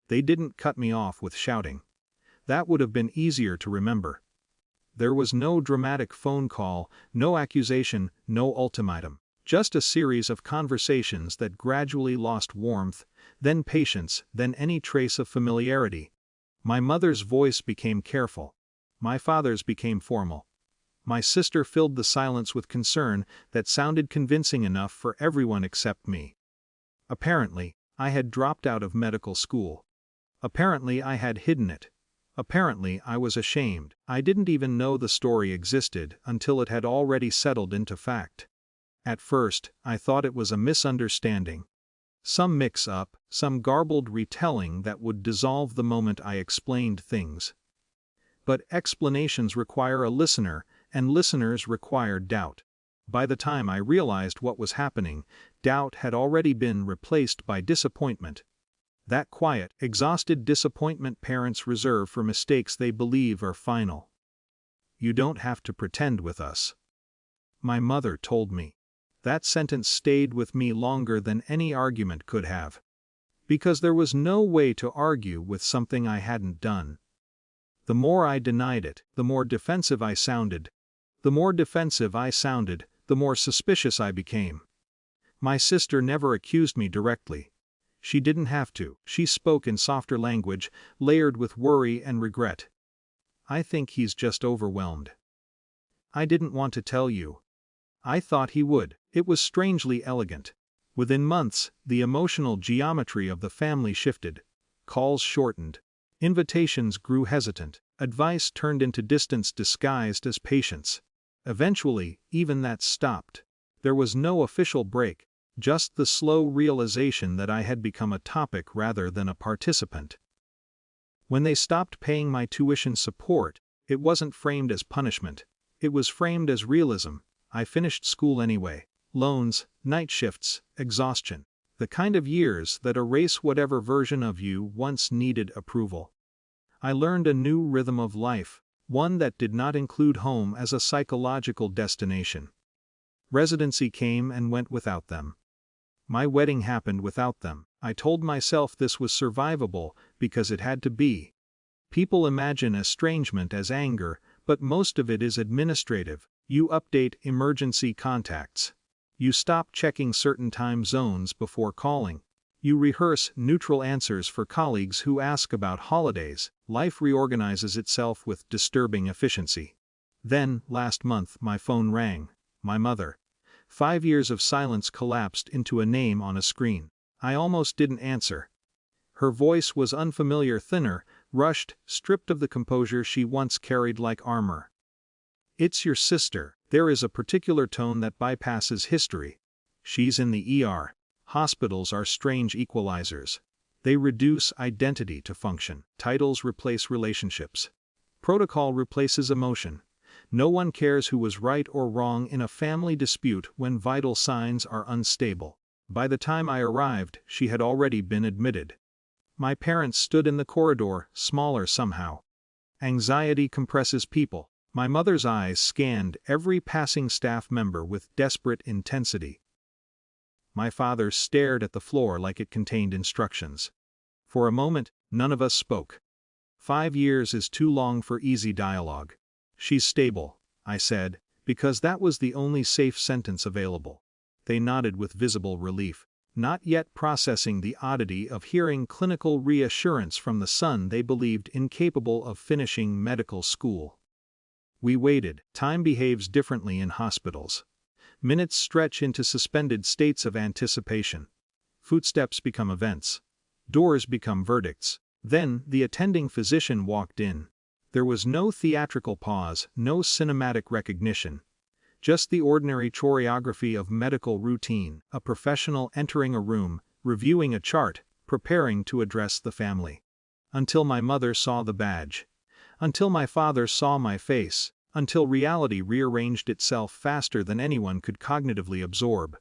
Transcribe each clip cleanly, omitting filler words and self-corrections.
They didn't cut me off with shouting. That would have been easier to remember. There was no dramatic phone call, no accusation, no ultimatum. Just a series of conversations that gradually lost warmth, then patience, then any trace of familiarity. My mother's voice became careful. My father's became formal. My sister filled the silence with concern that sounded convincing enough for everyone except me. Apparently, I had dropped out of medical school. Apparently, I had hidden it. Apparently, I was ashamed. I didn't even know the story existed until it had already settled into fact. At first, I thought it was a misunderstanding. Some mix-up, some garbled retelling that would dissolve the moment I explained things. But explanations require a listener, and listeners require doubt. By the time I realized what was happening, doubt had already been replaced by disappointment. That quiet, exhausted disappointment parents reserve for mistakes they believe are final. "You don't have to pretend with us," my mother told me. That sentence stayed with me longer than any argument could have. Because there was no way to argue with something I hadn't done. The more I denied it, the more defensive I sounded. The more defensive I sounded, the more suspicious I became. My sister never accused me directly. She didn't have to. She spoke in softer language, layered with worry and regret. "I think he's just overwhelmed. I didn't want to tell you. I thought he would." It was strangely elegant. Within months, the emotional geometry of the family shifted. Calls shortened. Invitations grew hesitant. Advice turned into distance disguised as patience. Eventually, even that stopped. There was no official break, just the slow realization that I had become a topic rather than a participant. When they stopped paying my tuition support, it wasn't framed as punishment. It was framed as realism. I finished school anyway. Loans, night shifts, exhaustion. The kind of years that erase whatever version of you once needed approval. I learned a new rhythm of life, one that did not include home as a psychological destination. Residency came and went without them. My wedding happened without them. I told myself this was survivable because it had to be. People imagine estrangement as anger, but most of it is administrative. You update emergency contacts. You stop checking certain time zones before calling. You rehearse neutral answers for colleagues who ask about holidays. Life reorganizes itself with disturbing efficiency. Then, last month, my phone rang. My mother. 5 years of silence collapsed into a name on a screen. I almost didn't answer. Her voice was unfamiliar, thinner, rushed, stripped of the composure she once carried like armor. "It's your sister." There is a particular tone that bypasses history. "She's in the ER." Hospitals are strange equalizers. They reduce identity to function. Titles replace relationships. Protocol replaces emotion. No one cares who was right or wrong in a family dispute when vital signs are unstable. By the time I arrived, she had already been admitted. My parents stood in the corridor, smaller somehow. Anxiety compresses people. My mother's eyes scanned every passing staff member with desperate intensity. My father stared at the floor like it contained instructions. For a moment, none of us spoke. 5 years is too long for easy dialogue. "She's stable," I said, because that was the only safe sentence available. They nodded with visible relief, not yet processing the oddity of hearing clinical reassurance from the son they believed incapable of finishing medical school. We waited. Time behaves differently in hospitals. Minutes stretch into suspended states of anticipation. Footsteps become events. Doors become verdicts. Then, the attending physician walked in. There was no theatrical pause, no cinematic recognition. Just the ordinary choreography of medical routine, a professional entering a room, reviewing a chart, preparing to address the family. Until my mother saw the badge. Until my father saw my face. Until reality rearranged itself faster than anyone could cognitively absorb.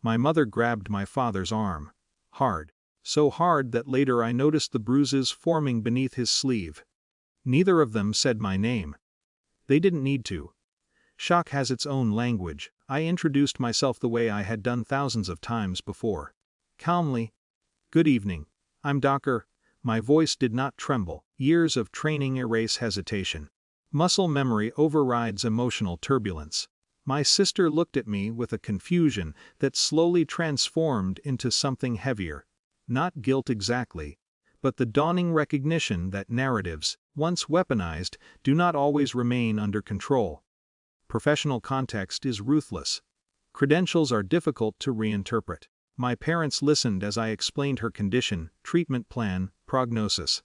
My mother grabbed my father's arm. Hard. So hard that later I noticed the bruises forming beneath his sleeve. Neither of them said my name. They didn't need to. Shock has its own language. I introduced myself the way I had done thousands of times before. Calmly. "Good evening. I'm Dr. My voice did not tremble. Years of training erase hesitation. Muscle memory overrides emotional turbulence. My sister looked at me with a confusion that slowly transformed into something heavier. Not guilt exactly, but the dawning recognition that narratives, once weaponized, do not always remain under control. Professional context is ruthless. Credentials are difficult to reinterpret. My parents listened as I explained her condition, treatment plan, prognosis.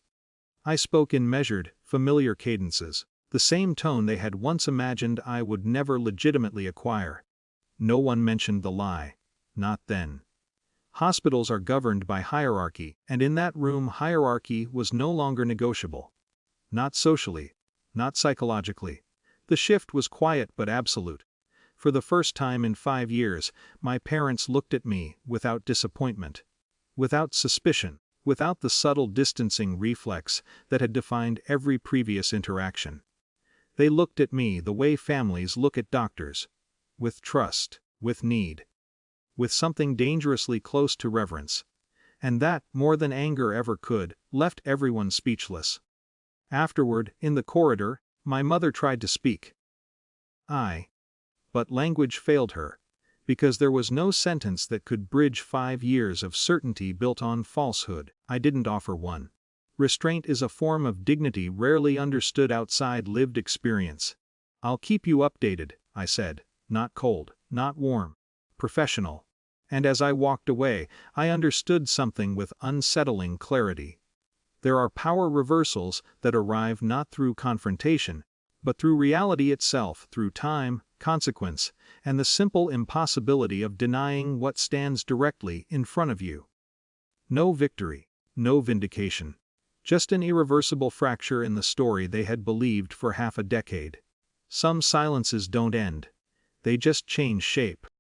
I spoke in measured, familiar cadences, the same tone they had once imagined I would never legitimately acquire. No one mentioned the lie. Not then. Hospitals are governed by hierarchy, and in that room hierarchy was no longer negotiable. Not socially, not psychologically. The shift was quiet but absolute. For the first time in 5 years, my parents looked at me without disappointment, without suspicion, without the subtle distancing reflex that had defined every previous interaction. They looked at me the way families look at doctors, with trust, with need, with something dangerously close to reverence. And that, more than anger ever could, left everyone speechless. Afterward, in the corridor, my mother tried to speak. But language failed her, because there was no sentence that could bridge 5 years of certainty built on falsehood. I didn't offer one. Restraint is a form of dignity rarely understood outside lived experience. I'll keep you updated, I said, not cold, not warm, professional. And as I walked away, I understood something with unsettling clarity. There are power reversals that arrive not through confrontation, but through reality itself, through time, consequence, and the simple impossibility of denying what stands directly in front of you. No victory, no vindication. Just an irreversible fracture in the story they had believed for half a decade. Some silences don't end. They just change shape.